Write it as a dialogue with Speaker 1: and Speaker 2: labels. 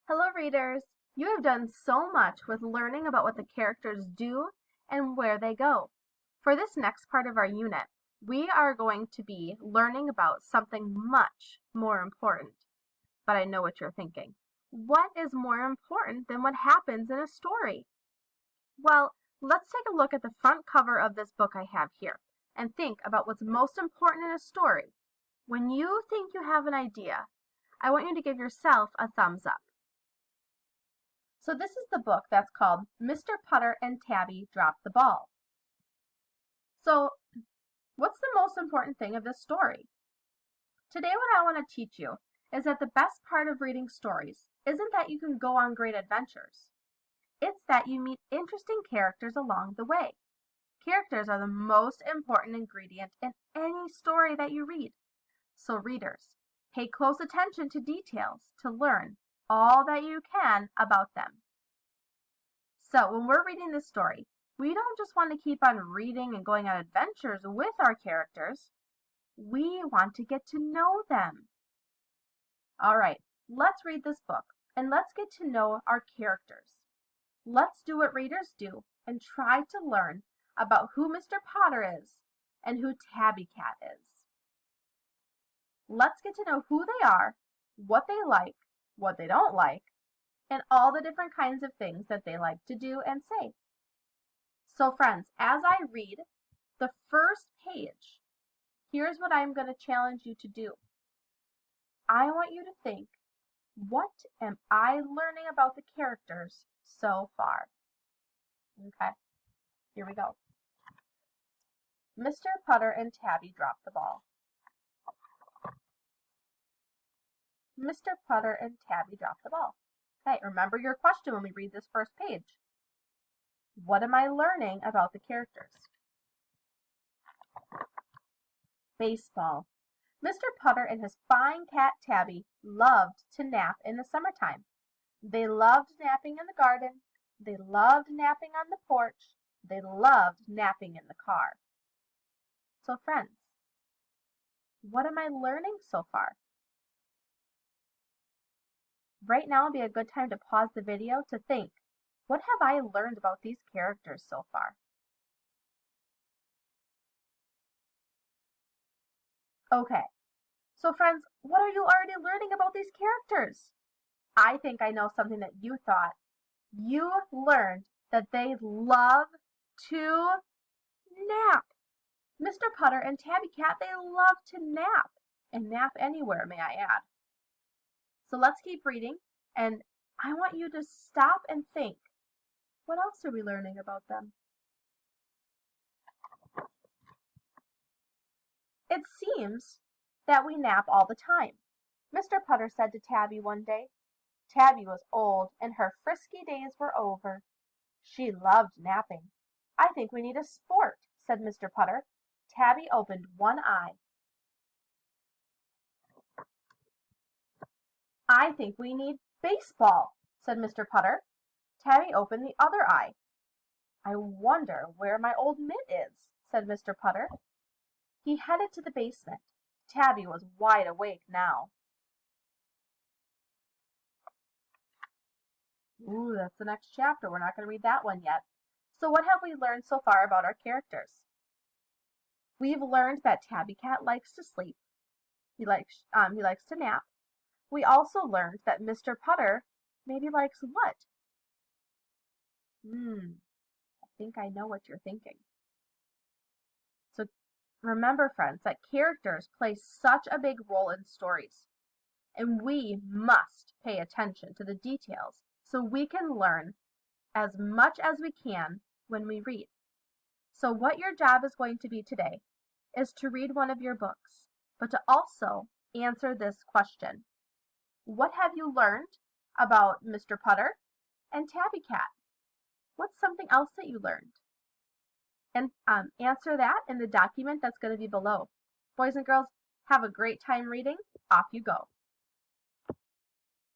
Speaker 1: Hello readers! You have done so much with learning about what the characters do and where they go. For this next part of our unit, we are going to be learning about something much more important. But I know what you're thinking. What is more important than what happens in a story? Well, let's take a look at the front cover of this book I have here and think about what's most important in a story. When you think you have an idea, I want you to give yourself a thumbs up. So this is the book that's called Mr. Putter and Tabby Drop the Ball. So what's the most important thing of this story? Today what I want to teach you is that the best part of reading stories isn't that you can go on great adventures. It's that you meet interesting characters along the way. Characters are the most important ingredient in any story that you read. So readers, pay close attention to details to learn all that you can about them. So when we're reading this story, we don't just want to keep on reading and going on adventures with our characters. We want to get to know them. All right, let's read this book and let's get to know our characters. Let's do what readers do and try to learn about who Mr. Potter is and who Tabby Cat is. Let's get to know who they are, what they like, what they don't like, and all the different kinds of things that they like to do and say. So friends, as I read the first page, here's what I'm going to challenge you to do. I want you to think, what am I learning about the characters so far? Okay, here we go. Mr. Putter and Tabby drop the ball. Mr. Putter and Tabby drop the ball. Okay, remember your question when we read this first page. What am I learning about the characters? Baseball. Mr. Putter and his fine cat Tabby loved to nap in the summertime. They loved napping in the garden. They loved napping on the porch. They loved napping in the car. So friends, what am I learning so far? Right now would be a good time to pause the video to think, what have I learned about these characters so far? Okay, so friends, what are you already learning about these characters? I think I know something that you thought. You learned that they love to nap. Mr. Putter and Tabby Cat, they love to nap, and nap anywhere, may I add. So let's keep reading, and I want you to stop and think, what else are we learning about them? It seems that we nap all the time, Mr. Putter said to Tabby one day. Tabby was old, and her frisky days were over. She loved napping. I think we need a sport, said Mr. Putter. Tabby opened one eye. I think we need baseball, said Mr. Putter. Tabby opened the other eye. I wonder where my old mitt is, said Mr. Putter. He headed to the basement. Tabby was wide awake now. Ooh, that's the next chapter. We're not going to read that one yet. So what have we learned so far about our characters? We've learned that Tabby Cat likes to sleep. He likes to nap. We also learned that Mr. Putter maybe likes what? I think I know what you're thinking. So remember, friends, that characters play such a big role in stories, and we must pay attention to the details so we can learn as much as we can when we read. So what your job is going to be today is to read one of your books, but to also answer this question. What have you learned about Mr. Putter and Tabby Cat? What's something else that you learned? And answer that in the document that's going to be below. Boys and girls, have a great time reading. Off you go.